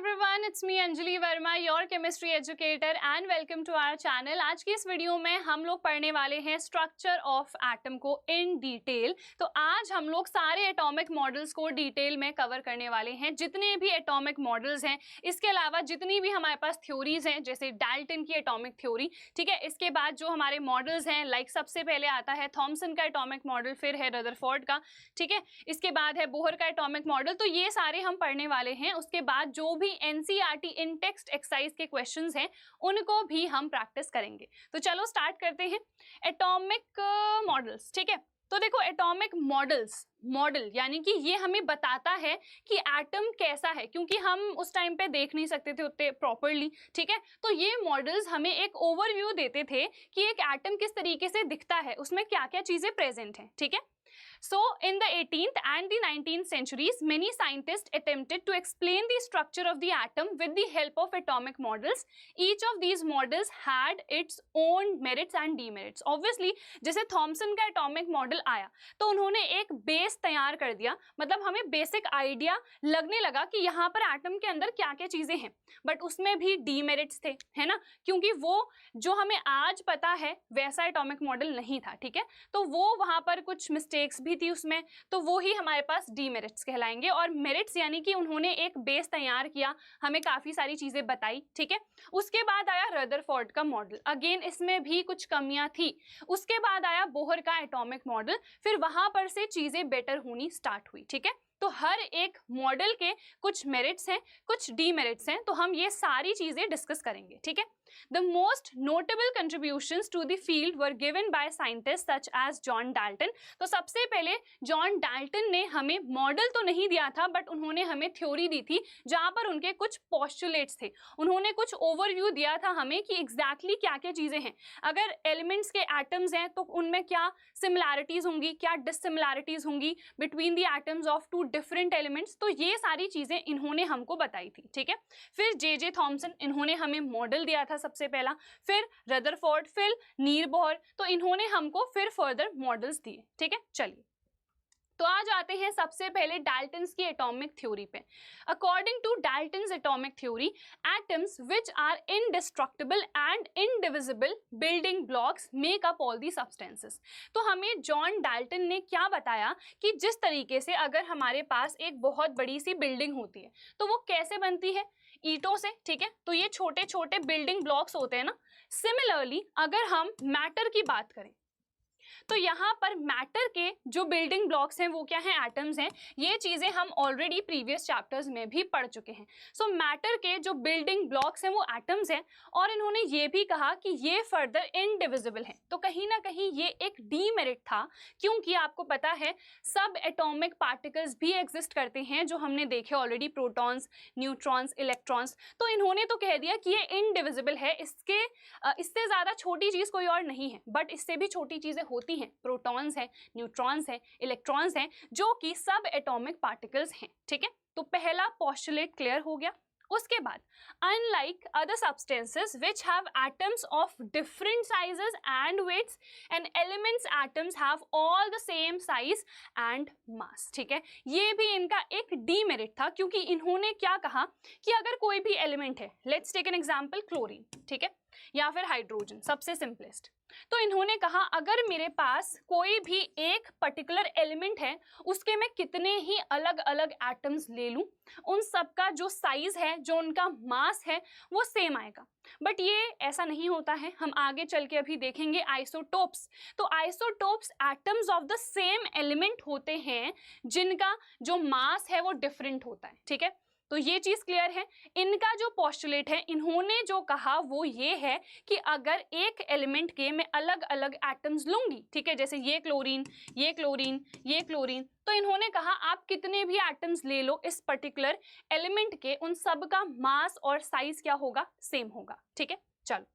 everyone, it's me Anjali Verma, your chemistry educator and welcome to our channel। आज की इस video में हम लोग पढ़ने वाले हैं स्ट्रक्चर ऑफ एटम को इन डिटेल। तो आज हम लोग सारे एटॉमिक मॉडल्स को डिटेल में कवर करने वाले हैं, जितने भी एटॉमिक मॉडल्स हैं, इसके अलावा जितनी भी हमारे पास थ्योरीज हैं, जैसे डाल्टन की एटॉमिक थ्योरी, ठीक है। इसके बाद जो हमारे मॉडल्स हैं, लाइक सबसे पहले आता है थॉमसन का एटॉमिक मॉडल, फिर है रदरफोर्ड का, ठीक है। इसके बाद है बोहर का एटॉमिक मॉडल। तो ये सारे हम पढ़ने वाले हैं। उसके बाद जो भी एनसीईआरटी इन टेक्स्ट एक्सरसाइज के क्वेश्चंस हैं उनको भी हम प्रैक्टिस करेंगे। तो चलो स्टार्ट करते हैं। एटॉमिक मॉडल्स, ठीक है। तो देखो, एटॉमिक मॉडल यानी कि ये हमें बताता है कि एटम कैसा है, क्योंकि हम उस टाइम पे देख नहीं सकते थे उतने प्रॉपरली, ठीक है। तो ये मॉडल्स हमें एक ओवरव्यू देते थे कि एक एटम किस तरीके से दिखता है, उसमें क्या क्या चीजें प्रेजेंट हैं, ठीक है। So, in the 18th and the 19th centuries, many scientists attempted to explain the structure of the atom with the help of atomic models. Each of these models had its own merits and demerits. Obviously, जैसे Thompson का atomic model आया तो उन्होंने एक base तैयार कर दिया, मतलब हमें बेसिक आइडिया लगने लगा कि यहाँ पर एटम के अंदर क्या क्या चीजें हैं। बट उसमें भी डीमेरिट्स थे, है ना, क्योंकि वो जो हमें आज पता है वैसा एटॉमिक मॉडल नहीं था, ठीक है। तो वो वहाँ पर कुछ मिस्टेक्स भी थी उसमें, तो वो ही हमारे पास डीमेरिट्स कहलाएंगे। और मेरिट्स यानी कि उन्होंने एक बेस तैयार किया, हमें काफी सारी चीजें बताई, ठीक है। उसके बाद आया रदरफोर्ड का मॉडल, अगेन इसमें भी कुछ कमियां थी। उसके बाद आया बोहर का एटॉमिक मॉडल, फिर वहां पर से चीजें बेटर होनी स्टार्ट हुई, ठीक है। तो हर एक मॉडल के कुछ मेरिट्स हैं, कुछ डीमेरिट्स हैं, तो हम ये सारी चीजें डिस्कस करेंगे, ठीक है। The most notable contributions to the field were given by scientists such as John Dalton। तो सबसे पहले जॉन डाल्टन ने हमें मॉडल तो नहीं दिया था, बट उन्होंने हमें थ्योरी दी थी, जहां पर उनके कुछ पोस्टुलेट्स थे। उन्होंने कुछ ओवरव्यू दिया था हमें कि एग्जैक्टली क्या क्या चीजें हैं। अगर एलिमेंट्स के एटम्स हैं तो उनमें क्या सिमिलैरिटीज होंगी, क्या डिससिमिलैरिटीज होंगी between the atoms of two different elements. तो ये सारी चीजें इन्होंने हमको बताई थी, ठीक है। फिर जे थॉमसन, इन्होंने हमें मॉडल दिया था सबसे पहला, फिर रदरफोर्ड, फिर नील बोहर, तो इन्होंने हमको फिर फर्दर मॉडल्स दिए, ठीक है। चलिए, तो आज आते हैं सबसे पहले डाल्टन्स की एटॉमिक थ्योरी पे। According to Dalton's atomic theory, atoms which are indestructible and indivisible building blocks make up all the substances. तो हमें जॉन डाल्टन ने क्या बताया कि जिस तरीके से अगर हमारे पास एक बहुत बड़ी सी बिल्डिंग होती है तो वो कैसे बनती है, ईंटों से, ठीक है। तो ये छोटे छोटे बिल्डिंग ब्लॉक्स होते हैं ना। सिमिलरली अगर हम मैटर की बात करें तो यहाँ पर मैटर के जो बिल्डिंग ब्लॉक्स हैं वो क्या हैं, एटम्स हैं। ये चीजें हम ऑलरेडी प्रीवियस चैप्टर्स में भी पढ़ चुके हैं। सो मैटर के जो बिल्डिंग ब्लॉक्स हैं वो एटम्स हैं, और इन्होंने ये भी कहा कि ये फर्दर इनडिविजिबल हैं। तो कहीं ना कहीं ये एक डीमेरिट था, क्योंकि आपको पता है सब एटॉमिक पार्टिकल्स भी एग्जिस्ट करते हैं, जो हमने देखे ऑलरेडी, प्रोटॉन्स, न्यूट्रॉन्स, इलेक्ट्रॉन्स। तो इन्होंने तो कह दिया कि ये इनडिविजिबल है, इससे ज्यादा छोटी चीज कोई और नहीं है। बट इससे भी छोटी चीजें होती हैं, प्रोटॉन्स हैं, न्यूट्रॉन्स हैं, इलेक्ट्रॉन्स हैं, जो कि सब एटॉमिक पार्टिकल्स हैं, ठीक है। तो पहला पोस्टुलेट क्लियर हो गया। उसके बाद, unlike other substances which have atoms of different sizes and weights, and elements atoms have all the same size and mass, ठीक है। ये भी इनका एक डीमेरिट था, क्योंकि इन्होंने क्या कहा कि अगर कोई भी एलिमेंट है, let's take an example chlorine, ठीक है, या फिर हाइड्रोजन, सबसे सिंपलेस्ट। तो इन्होंने कहा अगर मेरे पास कोई भी एक पर्टिकुलर एलिमेंट है, उसके मैं कितने ही अलग अलग एटम्स ले लूं, उन सब का जो साइज है, जो उनका मास है, वो सेम आएगा। बट ये ऐसा नहीं होता है, हम आगे चल के अभी देखेंगे आइसोटोप्स। तो isotopes atoms of the same element होते हैं, जिनका जो मास है वो डिफरेंट होता है, ठीक है। तो ये चीज क्लियर है। इनका जो पोस्टुलेट है, इन्होंने जो कहा वो ये है कि अगर एक एलिमेंट के मैं अलग अलग एटम्स लूंगी, ठीक है, जैसे ये क्लोरीन, ये क्लोरीन, ये क्लोरीन, तो इन्होंने कहा आप कितने भी एटम्स ले लो इस पर्टिकुलर एलिमेंट के, उन सब का मास और साइज क्या होगा, सेम होगा, ठीक है। चलो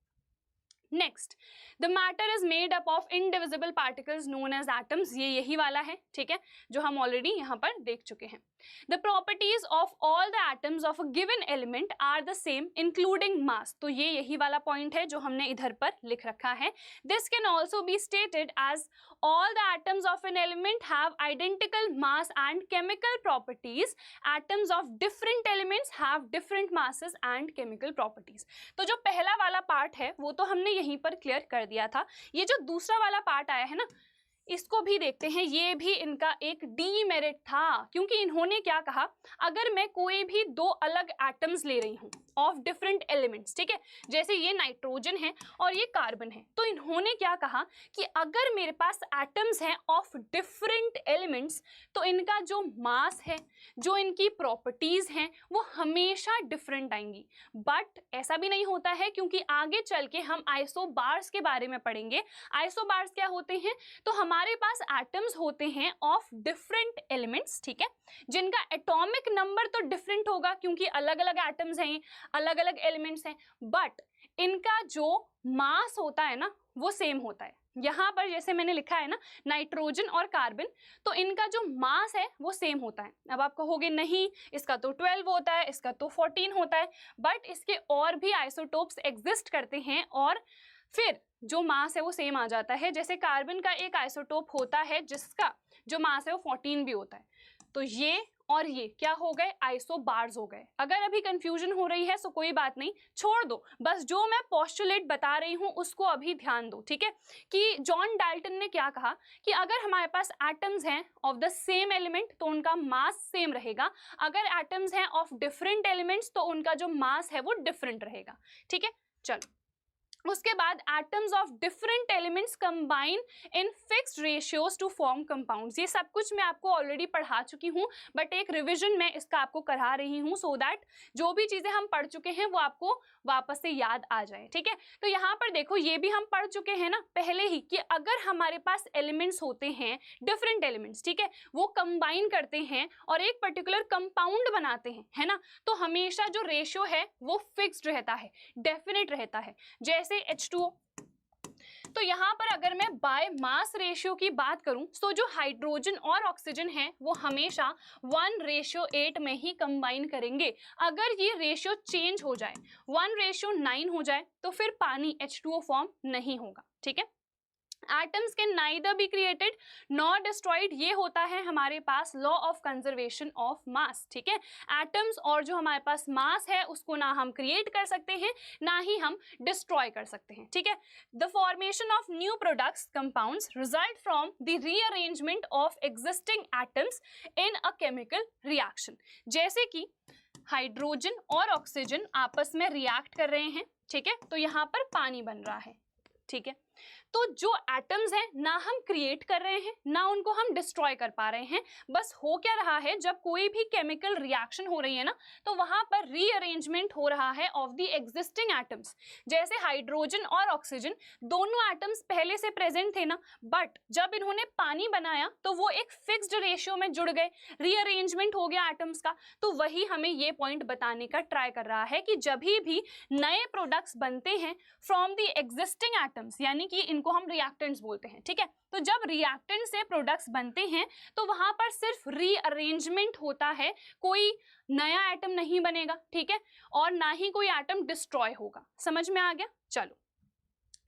next, the matter is made up of indivisible particles known as atoms. ये यही वाला है, ठीक है, जो हम ऑलरेडी यहाँ पर देख चुके हैं। The properties of all the atoms of a given element are the same including mass. तो ये यही वाला पॉइंट है जो हमने इधर पर लिख रखा है. This can also be stated as all the atoms of an element have identical mass and chemical properties. Atoms of different elements have different masses and chemical properties. तो जो पहला वाला पार्ट है वो तो हमने यहीं पर क्लियर कर दिया था. ये जो दूसरा वाला पार्ट आया है ना, इसको भी देखते हैं. ये भी इनका एक डीमेरिट था, क्योंकि इन्होंने क्या कहा, अगर मैं कोई भी दो अलग एटम्स ले रही हूँ ऑफ डिफरेंट एलिमेंट्स, ठीक है, जैसे ये नाइट्रोजन है और ये कार्बन है, तो इन्होंने क्या कहा कि अगर मेरे पास एटम्स हैं ऑफ डिफरेंट एलिमेंट्स तो इनका जो मास है, जो इनकी प्रॉपर्टीज हैं, वो हमेशा डिफरेंट आएंगी. बट ऐसा भी नहीं होता है, क्योंकि आगे चल के हम आइसोबार्स के बारे में पढ़ेंगे. आइसोबार्स क्या होते हैं, तो हमारे पास एटम्स होते हैं ऑफ डिफरेंट एलिमेंट्स, ठीक है, जिनका एटॉमिक नंबर तो डिफरेंट होगा क्योंकि अलग अलग एटम्स हैं, अलग अलग एलिमेंट्स हैं, बट इनका जो मास होता है ना वो सेम होता है. यहाँ पर जैसे मैंने लिखा है ना नाइट्रोजन और कार्बन, तो इनका जो मास है वो सेम होता है. अब आप कहोगे नहीं, इसका तो 12 होता है, इसका तो 14 होता है, बट इसके और भी आइसोटोप्स एग्जिस्ट करते हैं और फिर जो मास है वो सेम आ जाता है. जैसे कार्बन का एक आइसोटोप होता है जिसका जो मास है वो 14 भी होता है. तो ये और ये क्या हो गए, आइसोबार्स हो गए. अगर अभी कंफ्यूजन हो रही है तो कोई बात नहीं, छोड़ दो, बस जो मैं पोस्टुलेट बता रही हूँ उसको अभी ध्यान दो, ठीक है, कि जॉन डाल्टन ने क्या कहा कि अगर हमारे पास एटम्स हैं ऑफ द सेम एलिमेंट तो उनका मास सेम रहेगा, अगर एटम्स हैं ऑफ डिफरेंट एलिमेंट्स तो उनका जो मास है वो डिफरेंट रहेगा. ठीक है, चलो उसके बाद atoms of different elements combine in fixed ratios to form compounds. ये सब कुछ मैं आपको ऑलरेडी पढ़ा चुकी हूँ, बट एक रिवीजन मैं इसका आपको करा रही हूँ सो दैट जो भी चीजें हम पढ़ चुके हैं वो आपको वापस से याद आ जाए. ठीक है, तो यहाँ पर देखो ये भी हम पढ़ चुके हैं ना पहले ही कि अगर हमारे पास एलिमेंट्स होते हैं डिफरेंट एलिमेंट्स, ठीक है, वो कंबाइन करते हैं और एक पर्टिकुलर कंपाउंड बनाते हैं, है ना, तो हमेशा जो रेशियो है वो फिक्स्ड रहता है, डेफिनेट रहता है. जैसे H2O, तो यहाँ पर अगर मैं बाय मास रेशियो की बात करूं तो जो हाइड्रोजन और ऑक्सीजन है वो हमेशा 1:8 में ही कंबाइन करेंगे. अगर ये रेशियो चेंज हो जाए, 1:9 हो जाए, तो फिर पानी H2O फॉर्म नहीं होगा. ठीक है, atoms can neither be created nor destroyed, ये होता है हमारे पास law of conservation of mass. ठीक है, एटम्स और जो हमारे पास मास है उसको ना हम क्रिएट कर सकते हैं ना ही हम डिस्ट्रॉय कर सकते हैं. ठीक है, the formation of new products compounds result from the rearrangement of existing atoms in a chemical reaction. जैसे कि हाइड्रोजन और ऑक्सीजन आपस में रिएक्ट कर रहे हैं, ठीक है, तो यहाँ पर पानी बन रहा है. ठीक है, तो जो एटम्स हैं ना हम क्रिएट कर रहे हैं ना उनको हम डिस्ट्रॉय कर पा रहे हैं. बस हो क्या रहा है, जब कोई भी केमिकल रिएक्शन हो रही है ना तो वहां पर रीअरेंजमेंट हो रहा है ऑफ द एग्जिस्टिंग एटम्स. जैसे हाइड्रोजन और ऑक्सीजन दोनों एटम्स पहले से प्रेजेंट थे ना, बट जब इन्होंने पानी बनाया तो वो एक फिक्स्ड रेशियो में जुड़ गए, रीअरेंजमेंट हो गया एटम्स का. तो वही हमें ये पॉइंट बताने का ट्राई कर रहा है कि जब भी नए प्रोडक्ट्स बनते हैं फ्रॉम द एग्जिस्टिंग एटम्स, यानी कि इनको हम रिएक्टेंट्स बोलते हैं. ठीक है, तो जब रिएक्टेंट से प्रोडक्ट्स बनते हैं तो वहां पर सिर्फ रीअरेंजमेंट होता है, कोई नया एटम नहीं बनेगा. ठीक है, और ना ही कोई एटम डिस्ट्रॉय होगा. समझ में आ गया? चलो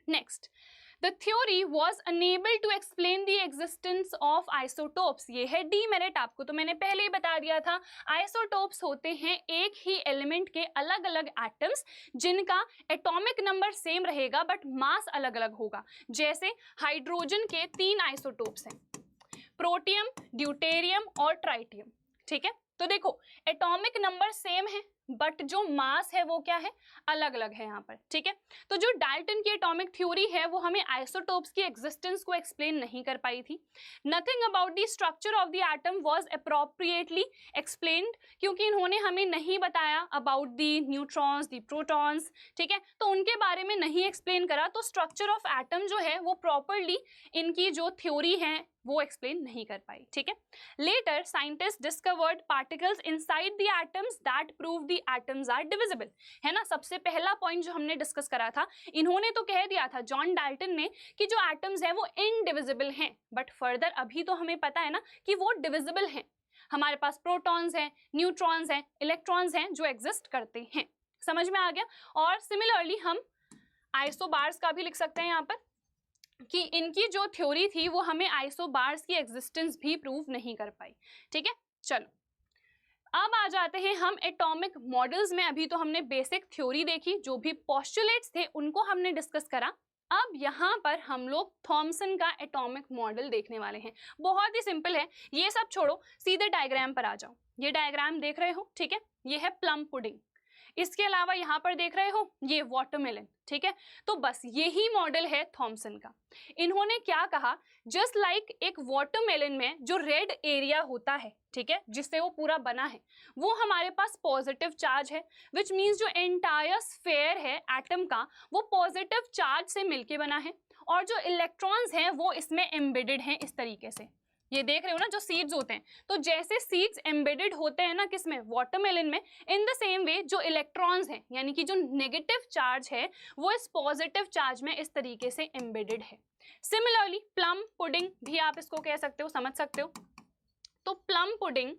next, The theory was unable to explain the existence of isotopes. ये है डीमेरिट, आपको तो मैंने पहले ही बता दिया था. आइसोटोप्स होते हैं एक ही एलिमेंट के अलग अलग एटम्स जिनका एटॉमिक नंबर सेम रहेगा बट मास अलग अलग होगा. जैसे हाइड्रोजन के 3 आइसोटोप्स हैं, प्रोटियम, ड्यूटेरियम और ट्राइटियम. ठीक है, तो देखो एटॉमिक नंबर सेम है बट जो मास है वो क्या है, अलग अलग है यहाँ पर. ठीक है, तो जो डाल्टन की एटॉमिक थ्योरी है वो हमें आइसोटोप्स की एग्जिस्टेंस को एक्सप्लेन नहीं कर पाई थी. Nothing about the structure of the atom was appropriately explained, क्योंकि इन्होंने हमें नहीं बताया about the neutrons, the protons. ठीक है, तो उनके बारे में नहीं एक्सप्लेन करा, तो स्ट्रक्चर ऑफ एटम जो है वो प्रॉपरली इनकी जो थ्योरी है वो एक्सप्लेन नहीं कर पाई. ठीक है, later scientist discovered particles inside the atoms that prove the atoms are divisible. है ना, सबसे पहला पॉइंट जो हमने डिस्कस करा था, इन्होंने तो कह दिया था जॉन डाल्टन ने कि जो एटम्स हैं वो इनडिविजिबल हैं, बट फर्दर अभी तो हमें पता है ना कि वो डिविजिबल हैं. हमारे पास प्रोटॉन्स हैं, न्यूट्रॉन्स हैं, इलेक्ट्रॉन्स हैं जो एग्जिस्ट करते हैं। समझ में आ गया। और सिमिलरली हम आइसोबार्स का भी लिख सकते हैं यहाँ पर कि इनकी जो थ्योरी थी वो हमें आइसोबार्स की एग्जिस्टेंस भी प्रूव नहीं कर पाई। ठीक है, चलो अब आ जाते हैं हम एटॉमिक मॉडल्स में। अभी तो हमने बेसिक थ्योरी देखी, जो भी पोस्टुलेट्स थे उनको हमने डिस्कस करा। अब यहाँ पर हम लोग थॉमसन का एटॉमिक मॉडल देखने वाले हैं। बहुत ही सिंपल है, ये सब छोड़ो, सीधे डायग्राम पर आ जाओ। ये डायग्राम देख रहे हो, ठीक है, ये है प्लम पुडिंग। इसके अलावा यहाँ पर देख रहे हो ये वाटरमेलन। ठीक है, तो बस यही मॉडल है थॉमसन का। इन्होंने क्या कहा, जस्ट लाइक एक वाटरमेलन में जो रेड एरिया होता है, ठीक है, जिससे वो पूरा बना है, वो हमारे पास पॉजिटिव चार्ज है, विच मीन्स जो एंटायर स्फेयर है एटम का वो पॉजिटिव चार्ज से मिलके बना है, और जो इलेक्ट्रॉन्स हैं वो इसमें एम्बेडेड हैं इस तरीके से। ये देख रहे हो ना, जो सीड्स होते हैं, तो जैसे सीड्स एम्बेडेड होते हैं ना किसमें, वाटरमेलन में, इन द सेम वे जो इलेक्ट्रॉन्स हैं यानी कि जो नेगेटिव चार्ज है वो इस पॉजिटिव चार्ज में इस तरीके से एम्बेडेड है। सिमिलरली प्लम पुडिंग भी आप इसको कह सकते हो, समझ सकते हो। तो प्लम पुडिंग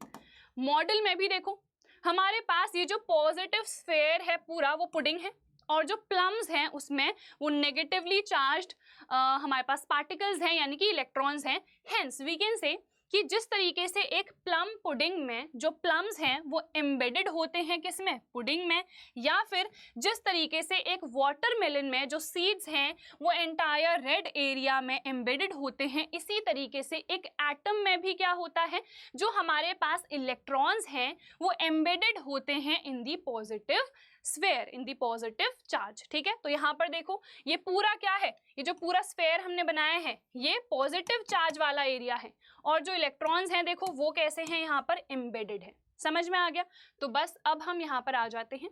मॉडल में भी देखो, हमारे पास ये जो पॉजिटिव स्फेयर है पूरा वो पुडिंग है, और जो प्लम्स हैं उसमें वो नेगेटिवली चार्ज्ड हमारे पास पार्टिकल्स हैं यानी कि इलेक्ट्रॉन्स हैं। हेंस वी कैन से कि जिस तरीके से एक प्लम पुडिंग में जो प्लम्स हैं वो एम्बेडेड होते हैं किसमें, पुडिंग में, या फिर जिस तरीके से एक वाटरमेलन में जो सीड्स हैं वो एंटायर रेड एरिया में एम्बेडेड होते हैं, इसी तरीके से एक एटम में भी क्या होता है, जो हमारे पास इलेक्ट्रॉन्स हैं वो एम्बेडेड होते हैं in the positive sphere, in the positive charge. ठीक है, तो यहाँ पर देखो ये पूरा क्या है, ये जो पूरा स्फेयर हमने बनाया है ये पॉजिटिव चार्ज वाला एरिया है, और जो इलेक्ट्रॉन्स हैं देखो वो कैसे हैं, यहाँ पर एम्बेडेड है। समझ में आ गया। तो बस अब हम यहाँ पर आ जाते हैं।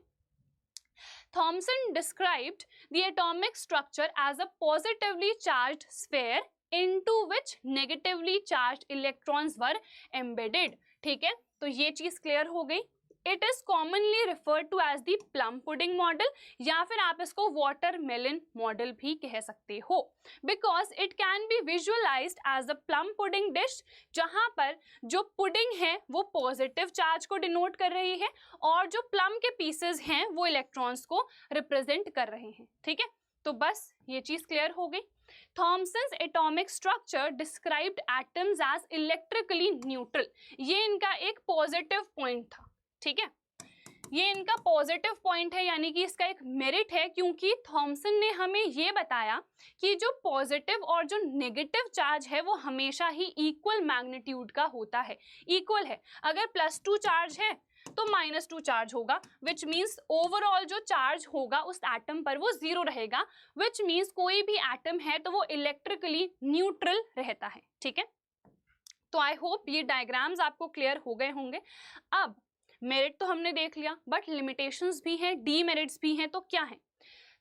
Thomson described the atomic structure as a positively charged sphere into which negatively charged electrons were embedded। ठीक है, तो ये चीज क्लियर हो गई। It is commonly referred to as the plum pudding model, या फिर आप इसको watermelon model भी कह सकते हो, because it can be visualized as a plum pudding dish, जहाँ पर जो पुडिंग है वो पॉजिटिव चार्ज को डिनोट कर रही है, और जो प्लम के पीसेस हैं वो इलेक्ट्रॉन्स को रिप्रेजेंट कर रहे हैं। ठीक है, तो बस ये चीज क्लियर हो गई। Thomson's atomic structure described atoms as electrically neutral। ये इनका एक पॉजिटिव पॉइंट था। ठीक है, ये इनका पॉजिटिव पॉइंट है, यानी कि इसका एक मेरिट है, क्योंकि थॉमसन ने हमें ये बताया कि जो पॉजिटिव और जो नेगेटिव चार्ज है वो हमेशा ही इक्वल मैग्नीट्यूड का होता है, इक्वल है। अगर +2 चार्ज है तो -2 चार्ज होगा, विच मीन्स ओवरऑल जो चार्ज होगा उस एटम पर वो 0 रहेगा, विच मीन्स कोई भी एटम है तो वो इलेक्ट्रिकली न्यूट्रल रहता है। ठीक है, तो आई होप ये डायग्राम्स आपको क्लियर हो गए होंगे। अब मेरिट तो हमने देख लिया, बट लिमिटेशंस भी हैं, डीमेरिट्स भी हैं, तो क्या है?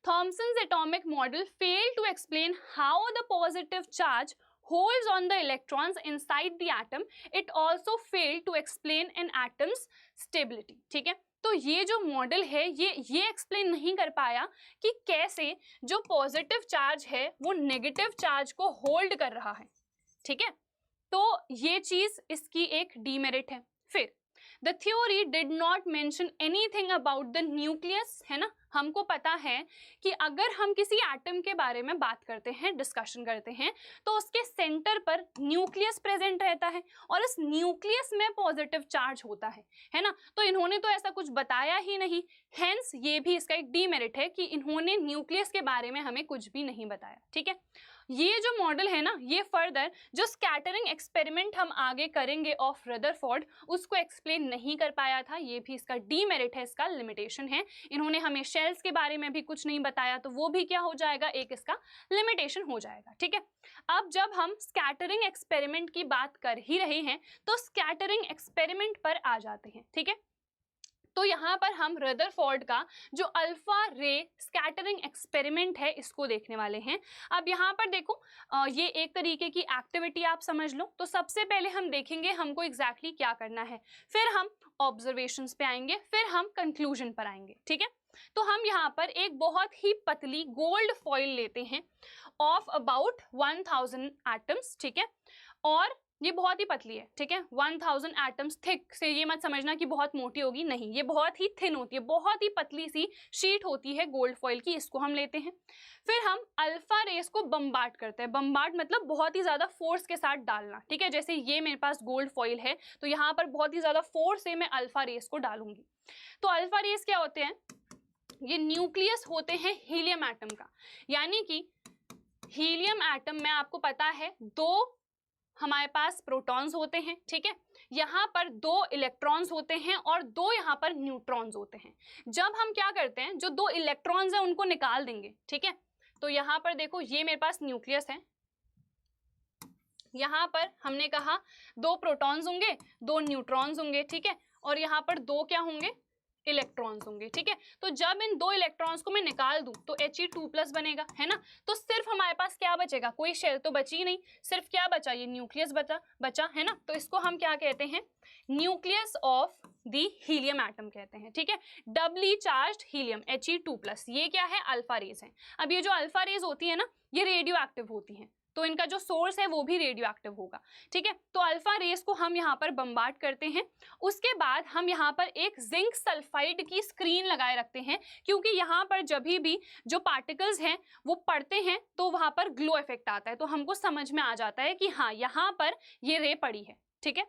Thomson's atomic model failed to explain how the positive charge holds on the electrons inside the atom. It also failed to explain an atom's stability। ठीक है, तो ये जो मॉडल है ये एक्सप्लेन नहीं कर पाया कि कैसे जो पॉजिटिव चार्ज है वो नेगेटिव चार्ज को होल्ड कर रहा है। ठीक है, तो ये चीज इसकी एक डीमेरिट है। फिर The theory did not mention anything about the nucleus, है ना। हमको पता है कि अगर हम किसी एटम के बारे में बात करते हैं, डिस्कशन करते हैं, तो उसके सेंटर पर न्यूक्लियस प्रेजेंट रहता है, और इस न्यूक्लियस में पॉजिटिव चार्ज होता है ना। तो इन्होंने तो ऐसा कुछ बताया ही नहीं, हेंस ये भी इसका एक डीमेरिट है कि इन्होंने न्यूक्लियस के बारे में हमें कुछ भी नहीं बताया। ठीक है, ये जो मॉडल है ना, ये फर्दर जो स्कैटरिंग एक्सपेरिमेंट हम आगे करेंगे ऑफ रदरफोर्ड उसको एक्सप्लेन नहीं कर पाया था, ये भी इसका डीमेरिट है, इसका लिमिटेशन है। इन्होंने हमें शेल्स के बारे में भी कुछ नहीं बताया, तो वो भी क्या हो जाएगा, एक इसका लिमिटेशन हो जाएगा। ठीक है, अब जब हम स्कैटरिंग एक्सपेरिमेंट की बात कर ही रहे हैं तो स्कैटरिंग एक्सपेरिमेंट पर आ जाते हैं। ठीक है, तो यहाँ पर हम रदरफोर्ड का जो अल्फा रे स्कैटरिंग एक्सपेरिमेंट है इसको देखने वाले हैं। अब यहाँ पर देखो ये एक तरीके की एक्टिविटी आप समझ लो। तो सबसे पहले हम देखेंगे हमको एग्जैक्टली क्या करना है, फिर हम ऑब्जर्वेशंस पे आएंगे, फिर हम कंक्लूजन पर आएंगे। ठीक है, तो हम यहाँ पर एक बहुत ही पतली गोल्ड फॉइल लेते हैं ऑफ अबाउट 1000 एटम्स। ठीक है, और ये बहुत ही पतली है, ठीक है, 1000 एटम्स थिक से ये मत समझना कि बहुत मोटी होगी, नहीं, ये बहुत ही थिन होती है, बहुत ही पतली सी शीट होती है गोल्ड फॉइल की, इसको हम लेते हैं। फिर हम अल्फा रेस को बम्बार्ड करते हैं, बम्बार्ड मतलब बहुत ही ज्यादा फोर्स के साथ डालना, ठीक है, जैसे ये मेरे पास गोल्ड फॉइल है तो यहाँ पर बहुत ही ज्यादा फोर्स से मैं अल्फा रेस को डालूंगी। तो अल्फा रेस क्या होते हैं, ये न्यूक्लियस होते हैं हीलियम एटम का, यानी कि हीलियम एटम में आपको पता है 2 हमारे पास प्रोटॉन्स होते हैं, ठीक है, यहाँ पर 2 इलेक्ट्रॉन्स होते हैं और 2 यहाँ पर न्यूट्रॉन्स होते हैं। जब हम क्या करते हैं, जो 2 इलेक्ट्रॉन्स हैं उनको निकाल देंगे, ठीक है, तो यहाँ पर देखो ये मेरे पास न्यूक्लियस है, यहाँ पर हमने कहा 2 प्रोटॉन्स होंगे 2 न्यूट्रॉन्स होंगे, ठीक है, और यहाँ पर 2 क्या होंगे, इलेक्ट्रॉन्स होंगे, ठीक है। तो जब इन 2 इलेक्ट्रॉन्स को मैं निकाल दूं तो He2+ बनेगा, है ना, तो सिर्फ हमारे पास क्या बचेगा, कोई शेल तो बची नहीं, सिर्फ क्या बचा, ये न्यूक्लियस बचा, है ना, तो इसको हम क्या कहते हैं, nucleus of the helium atom कहते हैं, ठीक है, डबली चार्ज्ड हीलियम He2+, ये क्या है, अल्फा रेज है। अब ये जो अल्फा रेज होती है ना, ये रेडियो एक्टिव होती है, तो इनका जो सोर्स है वो भी रेडियो एक्टिव होगा, ठीक है। तो अल्फा रेस को हम यहाँ पर बम्बार्ड करते हैं, उसके बाद हम यहाँ पर एक जिंक सल्फाइड की स्क्रीन लगाए रखते हैं, क्योंकि यहाँ पर जब भी जो पार्टिकल्स हैं वो पड़ते हैं तो वहाँ पर ग्लो इफेक्ट आता है, तो हमको समझ में आ जाता है कि हाँ यहाँ पर ये रे पड़ी है, ठीक है।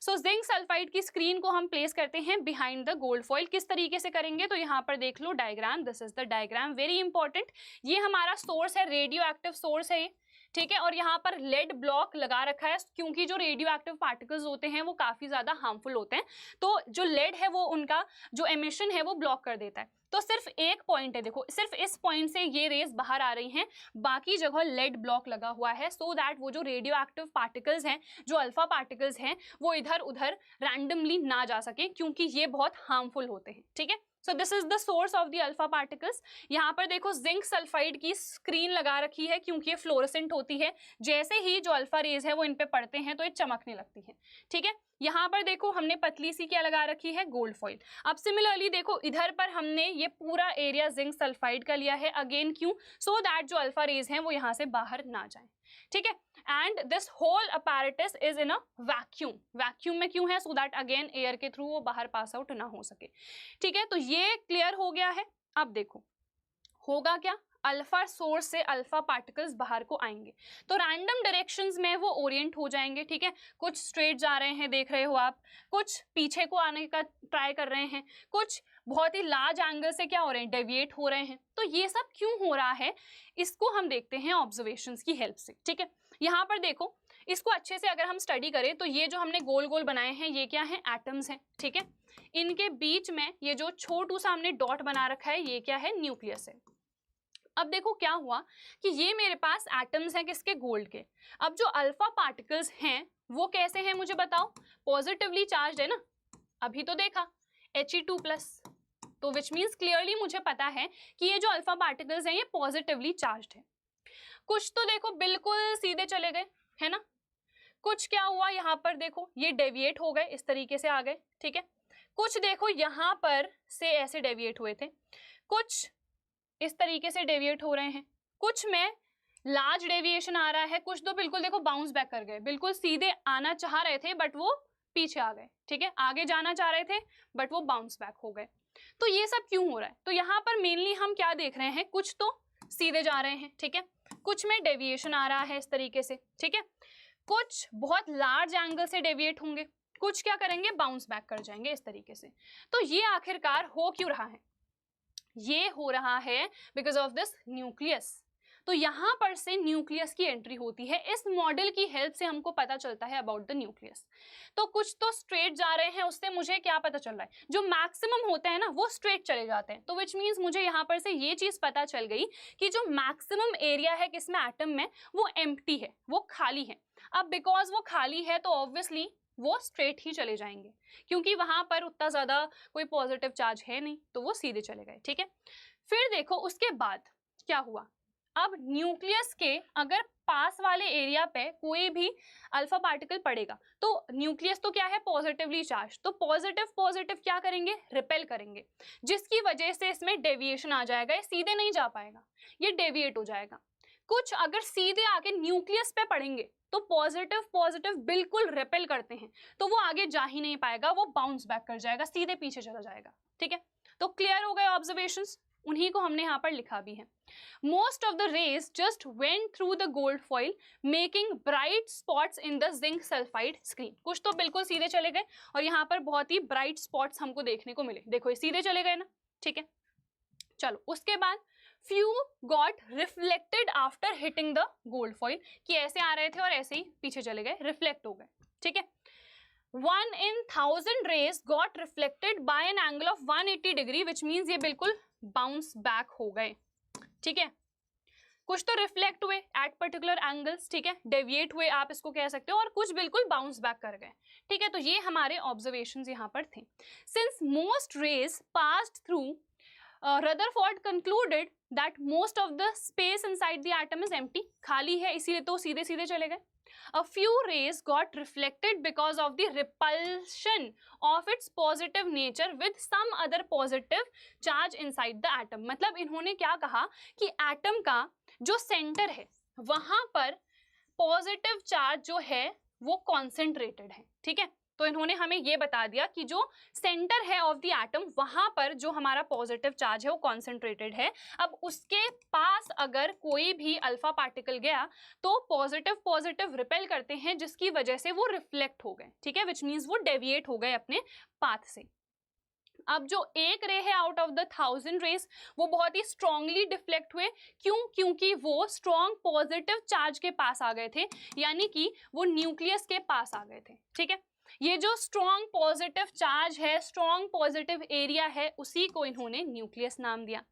सो जिंक सल्फाइड की स्क्रीन को हम प्लेस करते हैं बिहाइंड द गोल्ड फॉइल। किस तरीके से करेंगे, तो यहाँ पर देख लो diagram, this is the diagram, very important. ये हमारा सोर्स है, रेडियो एक्टिव सोर्स है ये, ठीक है, और यहाँ पर लेड ब्लॉक लगा रखा है, क्योंकि जो रेडियो एक्टिव पार्टिकल्स होते हैं वो काफी ज्यादा हार्मफुल होते हैं, तो जो लेड है वो उनका जो एमिशन है वो ब्लॉक कर देता है। तो सिर्फ एक पॉइंट है, देखो सिर्फ इस पॉइंट से ये रेज बाहर आ रही हैं, बाकी जगह लेड ब्लॉक लगा हुआ है, सो दैट वो जो रेडियो एक्टिव पार्टिकल्स हैं, जो अल्फा पार्टिकल्स हैं, वो इधर उधर रैंडमली ना जा सके, क्योंकि ये बहुत हार्मफुल होते हैं, ठीक है। So this is the source of the alpha particles. यहाँ पर देखो जिंक सल्फाइड की स्क्रीन लगा रखी है, क्योंकि ये फ्लोरेसेंट होती है, जैसे ही जो अल्फा रेज है वो इन पे पड़ते हैं तो ये चमकने लगती है, ठीक है। यहाँ पर देखो हमने पतली सी क्या लगा रखी है, गोल्ड फॉइल। अब सिमिलरली देखो इधर पर हमने ये पूरा एरिया जिंक सल्फाइड का लिया है, अगेन क्यों, सो दैट जो अल्फा रेज हैं वो यहाँ से बाहर ना जाए, ठीक है। And this whole apparatus is in a vacuum, vacuum में क्यों है, सो दैट अगेन एयर के थ्रू वो बाहर पास आउट ना हो सके, ठीक है। तो ये क्लियर हो गया है। अब देखो होगा क्या, अल्फा सोर्स से अल्फा पार्टिकल्स बाहर को आएंगे, तो रैंडम डायरेक्शंस में वो ओरिएंट हो जाएंगे, ठीक है, कुछ स्ट्रेट जा रहे हैं देख रहे हो आप, कुछ पीछे को आने का ट्राई कर रहे हैं, कुछ बहुत ही लार्ज एंगल से क्या हो रहे हैं, डेविएट हो रहे हैं। तो ये सब क्यों हो रहा है, इसको हम देखते हैं ऑब्जर्वेशंस की हेल्प से, ठीक है। यहाँ पर देखो इसको अच्छे से अगर हम स्टडी करें तो ये जो हमने गोल गोल बनाए हैं ये क्या है, एटम्स हैं, ठीक है, इनके बीच में ये जो छोटू सा हमने डॉट बना रखा है ये क्या है, न्यूक्लियस है। अब देखो क्या हुआ कि ये मेरे पास एटम्स हैं किसके, गोल्ड के। अब जो अल्फा पार्टिकल्स हैं वो कैसे हैं मुझे बताओ, पॉजिटिवली चार्ज है ना, अभी तो देखा He2+, तो विच मीन्स क्लियरली मुझे पता है कि ये जो अल्फा पार्टिकल्स हैं ये पॉजिटिवली चार्ज्ड है। कुछ तो देखो बिल्कुल सीधे चले गए, है ना, कुछ क्या हुआ यहाँ पर देखो ये डेविएट हो गए, इस तरीके से आ गए, ठीक है, कुछ देखो यहाँ पर से ऐसे डेविएट हुए थे, कुछ इस तरीके से डेविएट हो रहे हैं, कुछ में लार्ज डेविएशन आ रहा है, कुछ तो बिल्कुल देखो बाउंस बैक कर गए, बिल्कुल सीधे आना चाह रहे थे बट वो पीछे आ गए, ठीक है, आगे जाना चाह रहे थे बट वो बाउंस बैक हो गए। तो ये सब क्यों हो रहा है, तो यहाँ पर मेनली हम क्या देख रहे हैं, कुछ तो सीधे जा रहे हैं, ठीक है, कुछ में डेविएशन आ रहा है इस तरीके से, ठीक है, कुछ बहुत लार्ज एंगल से डेविएट होंगे, कुछ क्या करेंगे, बाउंस बैक कर जाएंगे इस तरीके से। तो ये आखिरकार हो क्यों रहा है, ये हो रहा है बिकॉज ऑफ दिस न्यूक्लियस। तो यहाँ पर से न्यूक्लियस की एंट्री होती है, इस मॉडल की हेल्प से हमको पता चलता है अबाउट द न्यूक्लियस। तो कुछ तो स्ट्रेट जा रहे हैं, उससे मुझे क्या पता चल रहा है, जो मैक्सिमम होते हैं ना वो स्ट्रेट चले जाते हैं, तो विच मीन्स मुझे यहाँ पर से ये चीज पता चल गई कि जो मैक्सिमम एरिया है किसमें, एटम में, वो एम्प्टी है, वो खाली है। अब बिकॉज वो खाली है तो ऑब्वियसली वो स्ट्रेट ही चले जाएंगे, क्योंकि वहां पर उतना ज्यादा कोई पॉजिटिव चार्ज है नहीं, तो वो सीधे चले गए, ठीक है। फिर देखो उसके बाद क्या हुआ, अब न्यूक्लियस के अगर पास वाले एरिया पे कोई भी अल्फा पार्टिकल पड़ेगा तो न्यूक्लियस तो क्या है, पॉजिटिवली चार्ज, तो पॉजिटिव पॉजिटिव क्या करेंगे, रिपेल करेंगे, जिसकी वजह से इसमें डेविएशन आ जाएगा, ये सीधे नहीं जा पाएगा, ये डेविएट हो जाएगा। कुछ अगर सीधे आके न्यूक्लियस पे पड़ेंगे तो पॉजिटिव पॉजिटिव बिल्कुल रिपेल करते हैं, तो वो आगे जा ही नहीं पाएगा, वो बाउंस बैक कर जाएगा, सीधे पीछे चला जाएगा। ठीक है, तो क्लियर हो गए ऑब्जर्वेशंस, उन्हीं को हमने यहाँ पर लिखा भी है। Most of the rays just went through the gold foil making bright spots in the zinc sulphide screen. कुछ तो बिल्कुल सीधे चले गए और यहाँ पर बहुत ही ब्राइट स्पॉट्स हमको देखने को मिले, देखो ये सीधे चले गए ना। ठीक है, चलो उसके बाद few got reflected after hitting the gold foil, कि ऐसे आ रहे थे और ऐसे ही पीछे चले गए, रिफ्लेक्ट हो गए। ठीक है, 1 in 1000 rays got reflected by an angle of 180 degree, which means ये बिल्कुल बाउंस बैक हो गए। ठीक है, कुछ तो रिफ्लेक्ट हुए एट पर्टिकुलर एंगल्स, ठीक है, डेविएट हुए आप इसको कह सकते हो, और कुछ बिल्कुल बाउंस बैक कर गए। ठीक है, तो ये हमारे ऑब्जर्वेशंस यहाँ पर थे। Since most rays passed through Rutherford concluded that most of the space inside the atom is empty, खाली है, इसीलिए तो सीधे सीधे चले गए। A few rays got reflected because of the repulsion of its positive nature with some other positive charge inside the atom। मतलब इन्होंने क्या कहा कि एटम का जो सेंटर है वहां पर पॉजिटिव चार्ज जो है वो कॉन्सेंट्रेटेड है। ठीक है, तो इन्होंने हमें ये बता दिया कि जो सेंटर है ऑफ द एटम वहां पर जो हमारा पॉजिटिव चार्ज है वो कॉन्सेंट्रेटेड है। अब उसके पास अगर कोई भी अल्फा पार्टिकल गया तो पॉजिटिव पॉजिटिव रिपेल करते हैं, जिसकी वजह से वो रिफ्लेक्ट हो गए। ठीक है, विच मीन्स वो डेविएट हो गए अपने पाथ से। अब जो एक रे है आउट ऑफ द 1000 रेस वो बहुत ही स्ट्रांगली डिफ्लेक्ट हुए, क्यों? क्योंकि वो स्ट्रॉन्ग पॉजिटिव चार्ज के पास आ गए थे, यानी कि वो न्यूक्लियस के पास आ गए थे। ठीक है, ये जो स्ट्रॉन्ग पॉजिटिव चार्ज है, स्ट्रॉन्ग पॉजिटिव एरिया है, उसी को इन्होंने न्यूक्लियस नाम दिया।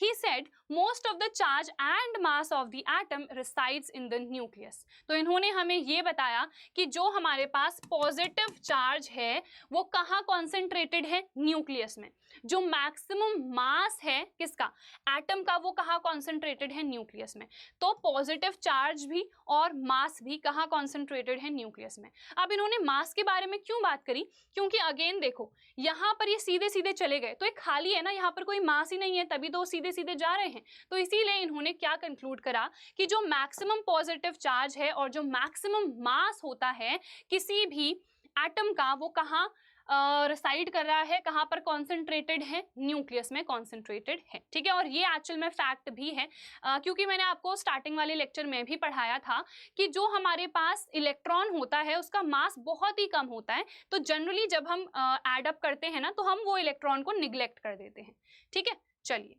He said most of the charge and mass of the atom resides in the nucleus। तो इन्होंने हमें ये बताया कि जो हमारे पास पॉजिटिव चार्ज है वो कहाँ कॉन्सेंट्रेटेड है? न्यूक्लियस में। जो मैक्सिमम मास है किसका? एटम का, वो कहाँ कॉन्सेंट्रेटेड है? न्यूक्लियस में। तो पॉजिटिव चार्ज भी और मास भी कहाँ कॉन्सेंट्रेटेड है? न्यूक्लियस में। अब इन्होंने मास के बारे में क्यों बात करी? क्योंकि अगेन देखो यहाँ पर ये सीधे सीधे चले गए तो ये खाली है ना, यहाँ पर कोई मास ही नहीं है, तभी तो सीधे सीधे जा रहे हैं। तो इसीलिए इन्होंने क्या कंक्लूड करा कि जो मैक्सिमम पॉजिटिव चार्ज है और जो मैक्सिमम मास होता है किसी भी एटम का, वो कहाँ रिसाइड कर रहा है, कहाँ पर कॉन्सेंट्रेटेड है? न्यूक्लियस में कॉन्सेंट्रेटेड है। ठीक है, और ये एक्चुअल में फैक्ट भी है, क्योंकि मैंने आपको स्टार्टिंग वाले लेक्चर में भी पढ़ाया था कि जो हमारे पास इलेक्ट्रॉन होता है उसका मास बहुत ही कम होता है, तो जनरली जब हम एड अप करते हैं ना तो हम वो इलेक्ट्रॉन को निग्लेक्ट कर देते हैं। ठीक है, चलिए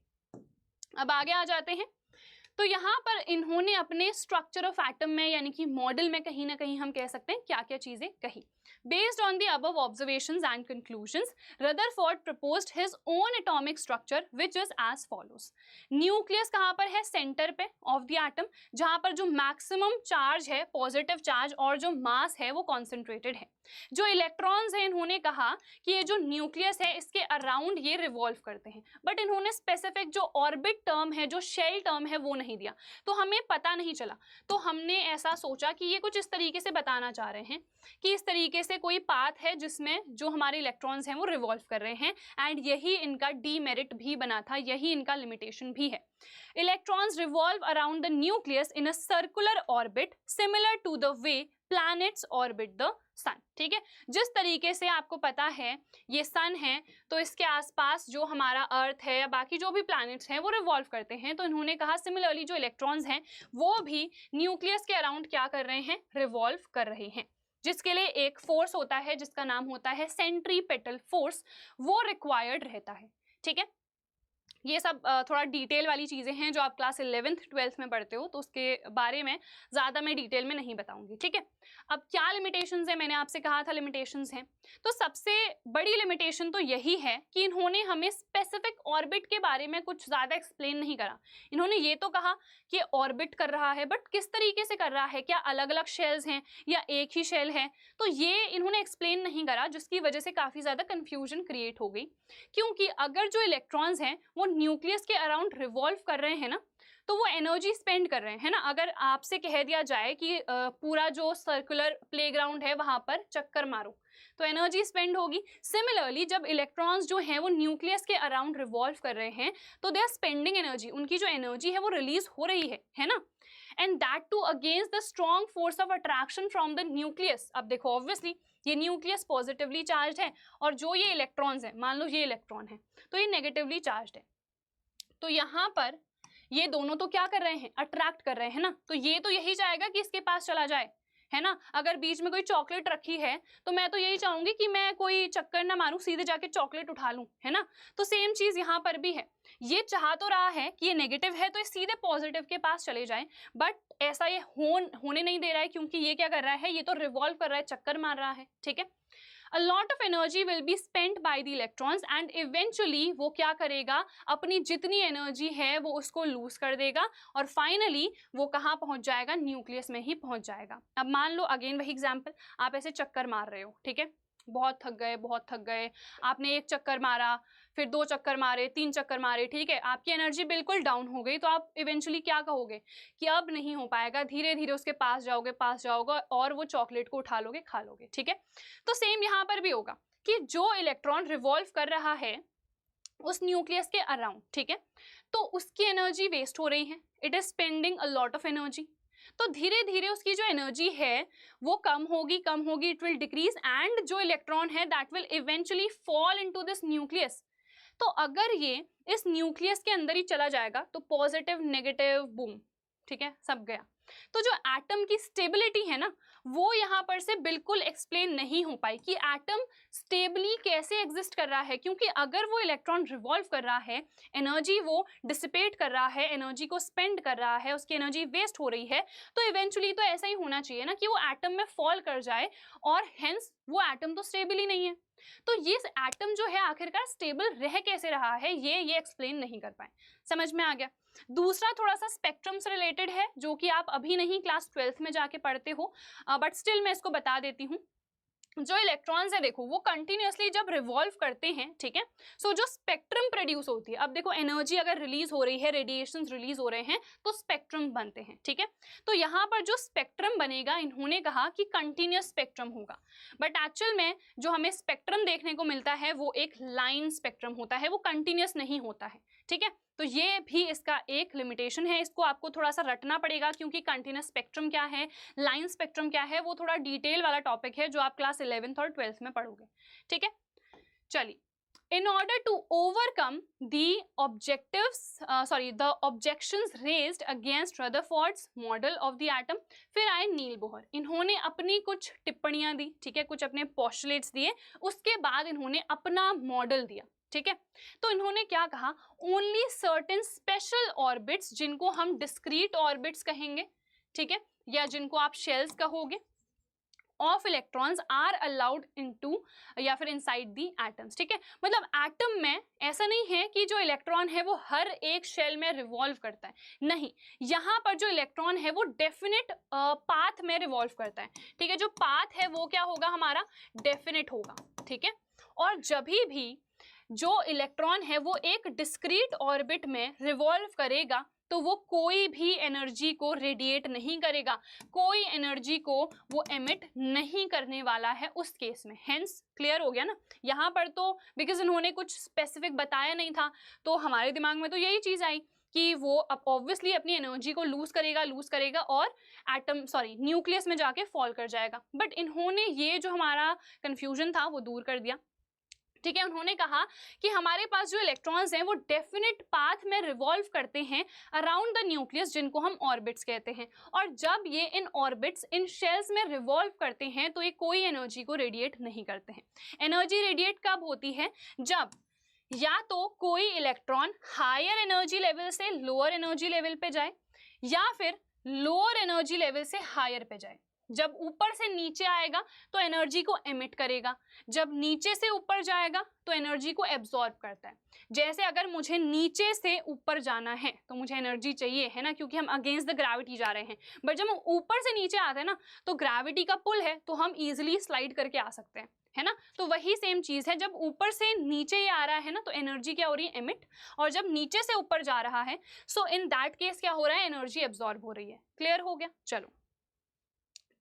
अब आगे आ जाते हैं। तो यहाँ पर इन्होंने अपने स्ट्रक्चर ऑफ एटम में यानी कि मॉडल में कहीं ना कहीं हम कह सकते हैं क्या क्या चीजें कही। Based on the above observations and conclusions, Rutherford proposed his own atomic structure, which is as follows. Nucleus कहाँ पर है? सेंटर पे ऑफ द एटम, जहाँ पर जो मैक्सिमम चार्ज है, पॉजिटिव चार्ज, और जो मास है वो कॉन्सेंट्रेटेड है। जो इलेक्ट्रॉन्स हैं इन्होंने कहा कि ये जो न्यूक्लियस है इसके अराउंड ये रिवॉल्व करते हैं, बट इन्होंने स्पेसिफिक जो ऑर्बिट टर्म है, जो शेल टर्म है, वो नहीं दिया, तो हमें पता नहीं चला। तो हमने ऐसा सोचा कि ये कुछ इस तरीके से बताना चाह रहे हैं कि इस तरीके से कोई पाथ है जिसमें जो हमारे इलेक्ट्रॉन्स हैं वो रिवॉल्व कर रहे हैं, एंड यही इनका डीमेरिट भी बना था, यही इनका लिमिटेशन भी है। Electrons revolve around the nucleus in a circular orbit similar to the way planets orbit the sun. ठीक है, जिस तरीके से आपको पता है ये सन है तो इसके आसपास जो हमारा अर्थ है या बाकी जो भी प्लैनेट्स हैं वो रिवॉल्व करते हैं, तो इन्होंने कहा सिमिलरली जो इलेक्ट्रॉन्स हैं वो भी न्यूक्लियस के अराउंड क्या कर रहे हैं? रिवॉल्व कर रहे हैं, जिसके लिए एक फोर्स होता है जिसका नाम होता है सेंट्रीपेटल फोर्स, वो रिक्वायर्ड रहता है। ठीक है, ये सब थोड़ा डिटेल वाली चीज़ें हैं जो आप क्लास 11th 12th में पढ़ते हो, तो उसके बारे में ज़्यादा मैं डिटेल में नहीं बताऊंगी। ठीक है, अब क्या लिमिटेशंस है? मैंने आपसे कहा था लिमिटेशंस हैं, तो सबसे बड़ी लिमिटेशन तो यही है कि इन्होंने हमें स्पेसिफिक ऑर्बिट के बारे में कुछ ज़्यादा एक्सप्लेन नहीं करा। इन्होंने ये तो कहा कि ऑर्बिट कर रहा है, बट किस तरीके से कर रहा है, क्या अलग अलग शेल्स हैं या एक ही शेल है, तो ये इन्होंने एक्सप्लेन नहीं करा, जिसकी वजह से काफ़ी ज़्यादा कन्फ्यूजन क्रिएट हो गई। क्योंकि अगर जो इलेक्ट्रॉन्स हैं वो न्यूक्लियस के अराउंड रिवॉल्व कर रहे हैं ना, तो वो एनर्जी स्पेंड कर रहे हैं, है ना। अगर आपसे कह दिया जाए कि पूरा जो सर्कुलर प्लेग्राउंड है वहां पर चक्कर मारो तो एनर्जी स्पेंड होगी। सिमिलरली जब इलेक्ट्रॉन्स जो हैं वो न्यूक्लियस के अराउंड रिवॉल्व कर रहे हैं तो दे आर स्पेंडिंग एनर्जी, उनकी जो एनर्जी है वो रिलीज हो रही है ना। And that too against the strong force of attraction from the nucleus. अब देखो ऑब्वियसली ये न्यूक्लियस पॉजिटिवली चार्ज है और जो ये इलेक्ट्रॉन्स है, मान लो ये इलेक्ट्रॉन है तो ये नेगेटिवली चार्ज है, तो यहाँ पर ये दोनों तो क्या कर रहे हैं, अट्रैक्ट कर रहे हैं ना, तो ये तो यही चाहेगा कि इसके पास चला जाए, है ना। अगर बीच में कोई चॉकलेट रखी है तो मैं तो यही चाहूंगी कि मैं कोई चक्कर ना मारूं, सीधे जाके चॉकलेट उठा लूं, है ना। तो सेम चीज यहाँ पर भी है, ये चाह तो रहा है कि ये नेगेटिव है तो ये सीधे पॉजिटिव के पास चले जाएं, बट ऐसा ये होने नहीं दे रहा है, क्योंकि ये क्या कर रहा है, ये तो रिवॉल्व कर रहा है, चक्कर मार रहा है, ठीक है। A lot of energy will be spent by the electrons and eventually वो क्या करेगा, अपनी जितनी एनर्जी है वो उसको लूज कर देगा और फाइनली वो कहाँ पहुंच जाएगा, न्यूक्लियस में ही पहुंच जाएगा। अब मान लो अगेन वही एग्जांपल, आप ऐसे चक्कर मार रहे हो, ठीक है, बहुत थक गए, आपने एक चक्कर मारा, फिर 2 चक्कर मारे, 3 चक्कर मारे, ठीक है, आपकी एनर्जी बिल्कुल डाउन हो गई, तो आप इवेंचुअली क्या कहोगे कि अब नहीं हो पाएगा, धीरे धीरे उसके पास जाओगे और वो चॉकलेट को उठा लोगे, खा लोगे, ठीक है। तो सेम यहाँ पर भी होगा कि जो इलेक्ट्रॉन रिवॉल्व कर रहा है उस न्यूक्लियस के अराउंड, ठीक है, तो उसकी एनर्जी वेस्ट हो रही है, it is spending a lot of energy, तो धीरे धीरे उसकी जो एनर्जी है वो कम होगी, इट विल डिक्रीज एंड जो इलेक्ट्रॉन है that will eventually fall into this nucleus. तो अगर ये इस न्यूक्लियस के अंदर ही चला जाएगा तो पॉजिटिव नेगेटिव बूम, ठीक है, सब गया। तो जो एटम की स्टेबिलिटी है ना वो यहाँ पर से बिल्कुल एक्सप्लेन नहीं हो पाई कि एटम स्टेबली कैसे एग्जिस्ट कर रहा है, क्योंकि अगर वो इलेक्ट्रॉन रिवॉल्व कर रहा है, एनर्जी वो डिसिपेट कर रहा है, एनर्जी को स्पेंड कर रहा है, उसकी एनर्जी वेस्ट हो रही है, तो इवेंचुअली तो ऐसा ही होना चाहिए ना कि वो एटम में फॉल कर जाए और हेंस वो एटम तो स्टेबल ही नहीं है। तो ये एटम जो है आखिरकार स्टेबल रह कैसे रहा है ये एक्सप्लेन नहीं कर पाए। समझ में आ गया। दूसरा थोड़ा सा स्पेक्ट्रम से रिलेटेड है जो कि आप अभी नहीं क्लास 12th में जाके पढ़ते हो, बट स्टिल मैं इसको बता देती हूँ। जो इलेक्ट्रॉन्स है देखो वो कंटिन्यूअसली जब रिवॉल्व करते हैं, ठीक है, सो जो स्पेक्ट्रम प्रोड्यूस होती है, अब देखो एनर्जी अगर रिलीज हो रही है, रेडिएशंस रिलीज हो रहे हैं तो स्पेक्ट्रम बनते हैं, ठीक है। तो यहाँ पर जो स्पेक्ट्रम बनेगा, इन्होंने कहा कि कंटिन्यूअस स्पेक्ट्रम होगा, बट एक्चुअल में जो हमें स्पेक्ट्रम देखने को मिलता है वो एक लाइन स्पेक्ट्रम होता है, वो कंटिन्यूअस नहीं होता है, ठीक है। तो ये भी इसका एक लिमिटेशन है, इसको आपको थोड़ा सा रटना पड़ेगा, क्योंकि कंटिन्यूअस स्पेक्ट्रम क्या है, लाइन स्पेक्ट्रम क्या है, वो थोड़ा डिटेल वाला टॉपिक है जो आप क्लास 11th और 12th में पढ़ोगे, ठीक है। चलिए, in order to overcome the objections raised against Rutherford's model of the atom, फिर आए नील बोहर, इन्होंने अपनी कुछ टिप्पणियां दी, ठीक है, कुछ अपने पोस्टुलेट्स दिए, उसके बाद इन्होंने अपना मॉडल दिया, ठीक है। तो इन्होंने क्या कहा, ओनली सर्टेन स्पेशल ऑर्बिट्स, जिनको हम डिस्क्रीट ऑर्बिट्स कहेंगे, ठीक है, या जिनको आप शेल्स कहोगे, of electrons are allowed into या फिर इनसाइड दी एटम्स, ठीक है। मतलब एटम में ऐसा नहीं है कि जो इलेक्ट्रॉन है वो हर एक शेल में रिवॉल्व करता है, नहीं, यहाँ पर जो इलेक्ट्रॉन है वो डेफिनेट पाथ में रिवॉल्व करता है, ठीक है। जो पाथ है वो क्या होगा, हमारा डेफिनेट होगा, ठीक है। और जब भी जो इलेक्ट्रॉन है वो एक डिस्क्रीट ऑर्बिट में रिवॉल्व करेगा तो वो कोई भी एनर्जी को रेडिएट नहीं करेगा, कोई एनर्जी को वो एमिट नहीं करने वाला है उस केस में। हेंस क्लियर हो गया ना। यहाँ पर तो बिकॉज इन्होंने कुछ स्पेसिफिक बताया नहीं था तो हमारे दिमाग में तो यही चीज आई कि वो अब ऑब्वियसली अपनी एनर्जी को लूज करेगा और न्यूक्लियस में जाके फॉल कर जाएगा। बट इन्होंने ये जो हमारा कंफ्यूजन था वो दूर कर दिया, ठीक है। उन्होंने कहा कि हमारे पास जो इलेक्ट्रॉन्स हैं वो डेफिनेट पाथ में रिवॉल्व करते हैं अराउंड द न्यूक्लियस, जिनको हम ऑर्बिट्स कहते हैं, और जब ये इन ऑर्बिट्स इन शेल्स में रिवॉल्व करते हैं तो ये कोई एनर्जी को रेडिएट नहीं करते हैं। एनर्जी रेडिएट कब होती है, जब या तो कोई इलेक्ट्रॉन हायर एनर्जी लेवल से लोअर एनर्जी लेवल पे जाए या फिर लोअर एनर्जी लेवल से हायर पे जाए। जब ऊपर से नीचे आएगा तो एनर्जी को एमिट करेगा, जब नीचे से ऊपर जाएगा तो एनर्जी को एब्जॉर्ब करता है। जैसे अगर मुझे नीचे से ऊपर जाना है तो मुझे एनर्जी चाहिए, है ना, क्योंकि हम अगेंस्ट द ग्रेविटी जा रहे हैं। बट जब हम ऊपर से नीचे आते हैं ना तो ग्रेविटी का पुल है तो हम इजिली स्लाइड करके आ सकते हैं, है ना। तो वही सेम चीज है, जब ऊपर से नीचे ये आ रहा है ना तो एनर्जी क्या हो रही है, एमिट, और जब नीचे से ऊपर जा रहा है सो इन दैट केस क्या हो रहा है, एनर्जी एब्जॉर्ब हो रही है। क्लियर हो गया। चलो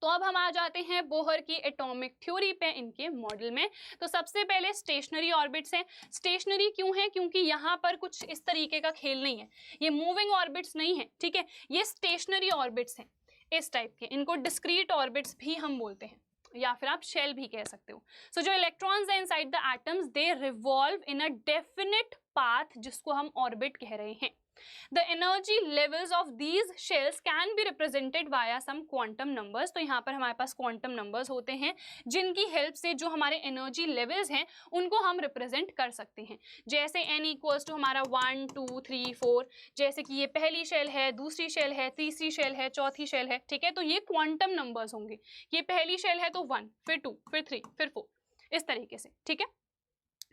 तो अब हम आ जाते हैं बोहर की एटॉमिक थ्योरी पे, इनके मॉडल में। तो सबसे पहले स्टेशनरी ऑर्बिट्स हैं। स्टेशनरी क्यों है? क्योंकि यहाँ पर कुछ इस तरीके का खेल नहीं है, ये मूविंग ऑर्बिट्स नहीं है, ठीक है, ये स्टेशनरी ऑर्बिट्स हैं इस टाइप के। इनको डिस्क्रीट ऑर्बिट्स भी हम बोलते हैं, या फिर आप शेल भी कह सकते हो। सो जो इलेक्ट्रॉन्स हैं inside the atoms, they revolve in a definite path, जिसको हम ऑर्बिट कह रहे हैं। The energy levels of these shells can be represented via some quantum numbers। तो यहाँ पर हमारे पास quantum numbers होते हैं जिनकी हेल्प से जो हमारे एनर्जी लेवल्स हैं उनको हम रिप्रेजेंट कर सकते हैं। जैसे n इक्वल्स टू हमारा 1 2 3 4, जैसे कि ये पहली शेल है, दूसरी शेल है, तीसरी शेल है, चौथी शेल है, ठीक है। तो ये क्वांटम नंबर्स होंगे। ये पहली शेल है तो 1, फिर 2, फिर 3, फिर 4, इस तरीके से, ठीक है।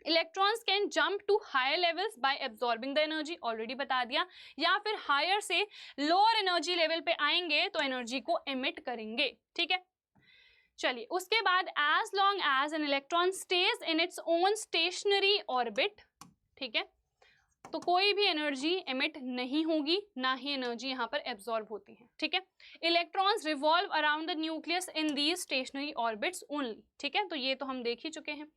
Electrons can jump to higher levels by absorbing the energy, already बता दिया, या फिर हायर से लोअर एनर्जी लेवल पे आएंगे तो एनर्जी को एमिट करेंगे, ठीक है। चलिए उसके बाद as long as an electron stays in its own stationary orbit, ठीक है, तो कोई भी एनर्जी एमिट नहीं होगी, ना ही एनर्जी यहाँ पर एब्जॉर्ब होती है, ठीक है। Electrons revolve around the nucleus in these stationary orbits only, ठीक है। तो ये तो हम देख ही चुके हैं।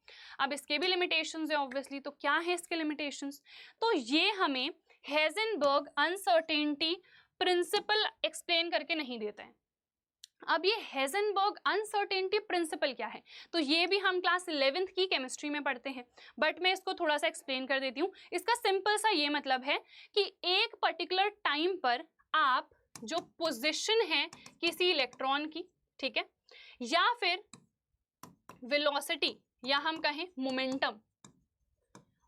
अब इसके भी लिमिटेशंस है ऑब्वियसली। तो क्या है इसके लिमिटेशंस? तो ये हमें हेजनबर्ग अनसर्टेनिटी प्रिंसिपल एक्सप्लेन करके नहीं देता है। अब ये हेजनबर्ग अनसर्टेनिटी प्रिंसिपल क्या है? तो ये भी हम क्लास 11th की केमिस्ट्री में पढ़ते हैं, बट मैं इसको थोड़ा सा एक्सप्लेन कर देती हूँ। इसका सिंपल सा ये मतलब है कि एक पर्टिकुलर टाइम पर आप जो पोजीशन है किसी इलेक्ट्रॉन की, ठीक है, या फिर वेलोसिटी या हम कहें मोमेंटम,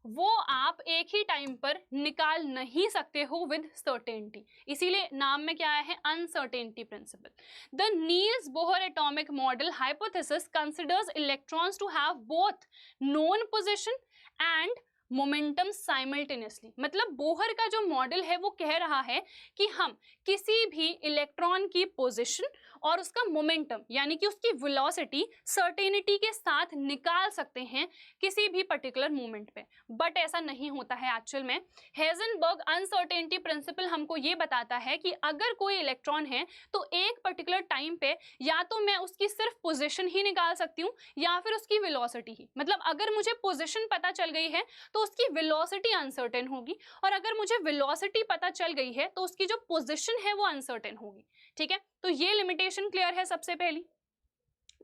वो आप एक ही टाइम पर निकाल नहीं सकते हो विद सर्टेनिटी। इसीलिए नाम में क्या है? Uncertainty principle. The Niels Bohr atomic model hypothesis considers electrons to have both known position and momentum simultaneously. मतलब बोहर का जो मॉडल है वो कह रहा है कि हम किसी भी इलेक्ट्रॉन की पोजीशन और उसका मोमेंटम यानी कि उसकी वेलोसिटी सर्टेनिटी के साथ निकाल सकते हैं किसी भी पर्टिकुलर मोमेंट पे, बट ऐसा नहीं होता है एक्चुअल में। हेजनबर्ग अनसर्टेनिटी प्रिंसिपल हमको ये बताता है कि अगर कोई इलेक्ट्रॉन है तो एक पर्टिकुलर टाइम पे या तो मैं उसकी सिर्फ पोजीशन ही निकाल सकती हूँ या फिर उसकी वेलोसिटी ही। मतलब अगर मुझे पोजीशन पता चल गई है तो उसकी वेलोसिटी अनसर्टेन होगी, और अगर मुझे वेलोसिटी पता चल गई है तो उसकी जो पोजीशन है वो अनसर्टेन होगी, ठीक है। तो ये लिमिटेशन क्लियर है सबसे पहली।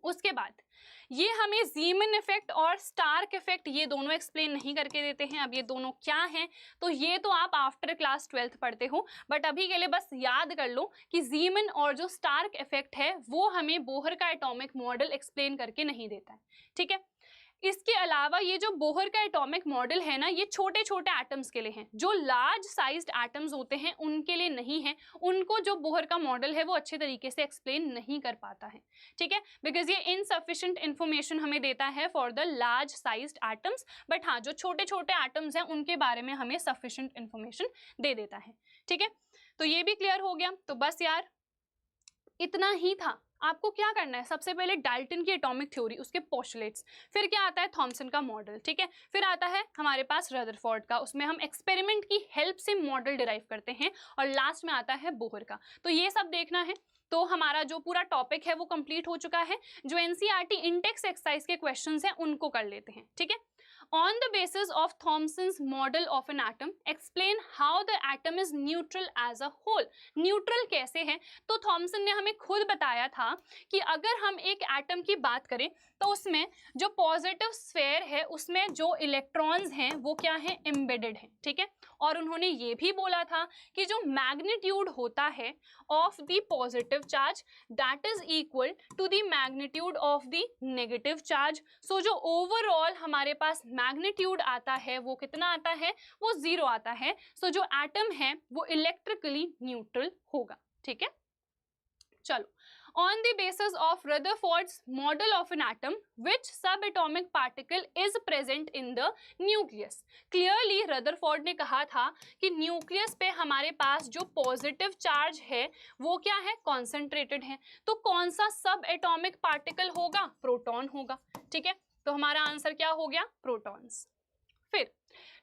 उसके बाद ये हमें ज़ीमन इफेक्ट और स्टार्क इफेक्ट ये दोनों एक्सप्लेन नहीं करके देते हैं। अब ये दोनों क्या हैं तो ये तो आप आफ्टर क्लास 12th पढ़ते हो, बट अभी के लिए बस याद कर लो कि ज़ीमन और जो स्टार्क इफेक्ट है वो हमें बोहर का एटॉमिक मॉडल एक्सप्लेन करके नहीं देता है, ठीक है। इसके अलावा ये जो बोहर का एटॉमिक मॉडल है ना, ये छोटे छोटे एटम्स के लिए हैं। जो लार्ज साइज्ड एटम्स होते हैं उनके लिए नहीं है, उनको जो बोहर का मॉडल है वो अच्छे तरीके से एक्सप्लेन नहीं कर पाता है, ठीक है, बिकॉज ये इनसफिशिएंट इंफॉर्मेशन हमें देता है for the large sized atoms. But हाँ, जो छोटे छोटे एटम्स हैं उनके बारे में हमें सफिशिएंट इंफॉर्मेशन दे देता है, ठीक है। तो ये भी क्लियर हो गया। तो बस यार इतना ही था। आपको क्या करना है? सबसे पहले डाल्टन की एटॉमिक थ्योरी, उसके पोस्टुलेट्स, फिर क्या आता है थॉमसन का मॉडल, ठीक है, फिर आता है हमारे पास रदरफोर्ड का, उसमें हम एक्सपेरिमेंट की हेल्प से मॉडल डिराइव करते हैं, और लास्ट में आता है बोहर का। तो ये सब देखना है। तो हमारा जो पूरा टॉपिक है वो कंप्लीट हो चुका है। जो एनसीईआरटी इंडेक्स एक्सरसाइज के क्वेश्चंस हैं उनको कर लेते हैं, ठीक है। On the basis of Thomson's model of an atom, explain how the atom is neutral as a whole। Neutral कैसे है? तो थॉमसन ने हमें खुद बताया था कि अगर हम एक एटम की बात करें तो उसमें जो पॉजिटिव स्फेयर है उसमें जो इलेक्ट्रॉन्स हैं वो क्या है? एम्बेडेड है, ठीक है। और उन्होंने ये भी बोला था कि जो मैग्नीट्यूड होता है of the positive charge that is equal to the magnitude of the negative charge. So जो ओवरऑल हमारे पास मैग्नीट्यूड आता है वो कितना आता है? वो 0 आता है। सो जो एटम है वो इलेक्ट्रिकली न्यूट्रल होगा, ठीक है। चलो, on the basis of Rutherford's model of an atom, which subatomic particle is present in the nucleus? Clearly Rutherford ने कहा था कि न्यूक्लियस पे हमारे पास जो पॉजिटिव चार्ज है वो क्या है? कॉन्सेंट्रेटेड है। तो कौन सा सब एटॉमिक पार्टिकल होगा? प्रोटॉन होगा, ठीक है। तो हमारा आंसर क्या हो गया? प्रोटॉन्स। फिर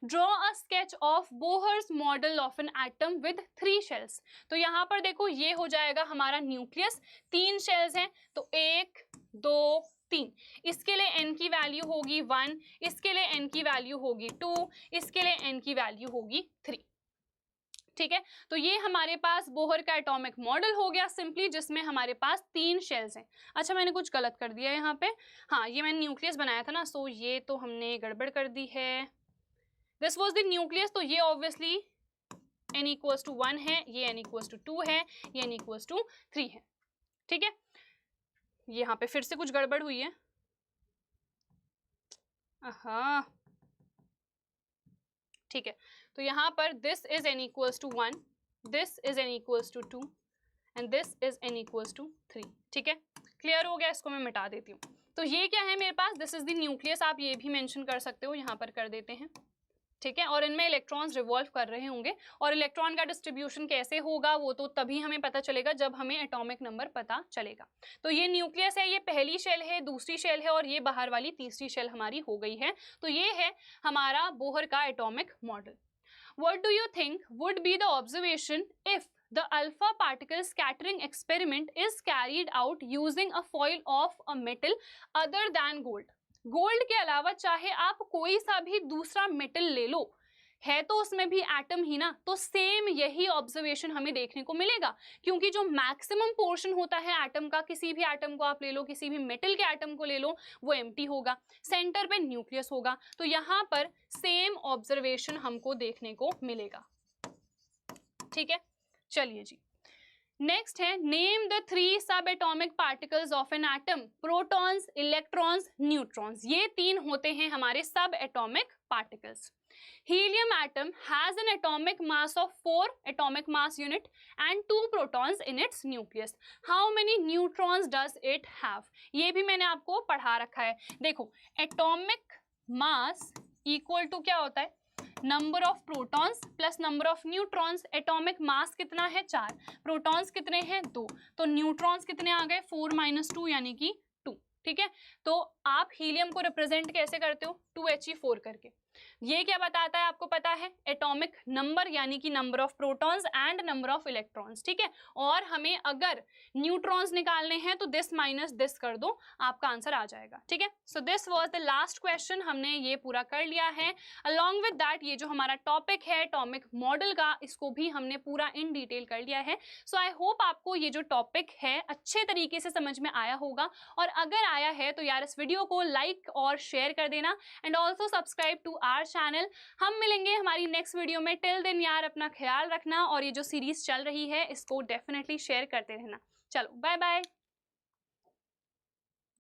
draw a sketch of Bohr's model of an atom with 3 shells. तो यहाँ पर देखो ये हो जाएगा हमारा न्यूक्लियस, 3 शेल्स हैं, तो 1 2 3। इसके लिए n की वैल्यू होगी 1, इसके लिए n की वैल्यू होगी 2, इसके लिए n की वैल्यू होगी 3। ठीक है, तो ये हमारे पास बोहर का एटॉमिक मॉडल हो गया सिंपली, जिसमें हमारे पास 3 शेल्स हैं। अच्छा मैंने कुछ गलत कर दिया यहाँ पे, हाँ ये मैंने न्यूक्लियस बनाया था ना, सो ये तो हमने गड़बड़ कर दी है। दिस वॉज द न्यूक्लियस, तो ये ऑब्वियसली n इक्वल्स टू 1 है, ये n इक्वल्स टू 2 है, ये n इक्वल्स टू 3 है। ठीक है, यहाँ पे फिर से कुछ गड़बड़ हुई है। हाँ ठीक है, तो यहाँ पर this is n equals to 1, this is n equals to 2 and this is n equals to 3। ठीक है, क्लियर हो गया, इसको मैं मिटा देती हूँ। तो ये क्या है मेरे पास, दिस इज द न्यूक्लियस, आप ये भी मेंशन कर सकते हो, यहाँ पर कर देते हैं। ठीक है, और इनमें इलेक्ट्रॉन्स रिवॉल्व कर रहे होंगे, और इलेक्ट्रॉन का डिस्ट्रीब्यूशन कैसे होगा वो तो तभी हमें पता चलेगा जब हमें एटॉमिक नंबर पता चलेगा। तो ये न्यूक्लियस है, ये पहली शेल है, दूसरी शेल है, और ये बाहर वाली तीसरी शेल हमारी हो गई है। तो ये है हमारा बोहर का atomic model. What do you think would be the observation if the alpha particle scattering experiment is carried out using a foil of a metal other than gold? Gold के अलावा चाहे आप कोई सा भी दूसरा मेटल ले लो, है तो उसमें भी एटम ही ना, तो सेम यही ऑब्जर्वेशन हमें देखने को मिलेगा, क्योंकि जो मैक्सिमम पोर्शन होता है एटम का, किसी भी एटम को आप ले लो, किसी भी मेटल के एटम को ले लो, वो एम्प्टी होगा, सेंटर पे न्यूक्लियस होगा, तो यहाँ पर सेम ऑब्जर्वेशन हमको देखने को मिलेगा। ठीक है, चलिए जी, नेक्स्ट है नेम द 3 सब atomic particles of an atom, protons, electrons, neutrons, ये 3 होते हैं हमारे सब atomic particles. Helium atom has an atomic mass of 4 atomic mass unit and 2 protons in its nucleus. How many neutrons does it have? ये भी मैंने आपको पढ़ा रखा है। देखो, atomic mass equal to क्या होता है, number of protons plus number of neutrons. Atomic mass कितना है 4, प्रोटॉन्स कितने हैं 2, तो न्यूट्रॉन्स कितने आ गए 4 - 2 यानी कि 2। ठीक है, तो आप हीलियम को रिप्रेजेंट कैसे करते हो, 2He4 करके। ये क्या बताता है आपको पता है, एटॉमिक नंबर यानी कि number of protons and number of electrons. ठीक है, और हमें अगर न्यूट्रॉन्स निकालने हैं तो दिस माइनस दिस कर दो, आपका आंसर आ जाएगा। ठीक है, so this was the last question, हमने ये पूरा कर लिया है। अलॉन्ग विद दैट ये जो हमारा टॉपिक है एटॉमिक मॉडल का, इसको भी हमने पूरा इन डिटेल कर लिया है। सो आई होप आपको ये जो टॉपिक है अच्छे तरीके से समझ में आया होगा, और अगर आया है तो यार इस वीडियो को लाइक और शेयर कर देना, and also subscribe to our channel. हम मिलेंगे हमारी नेक्स्ट वीडियो में। टिल देन यार अपना ख्याल रखना, और ये जो सीरीज चल रही है इसको डेफिनेटली शेयर करते रहना। चलो बाय बाय।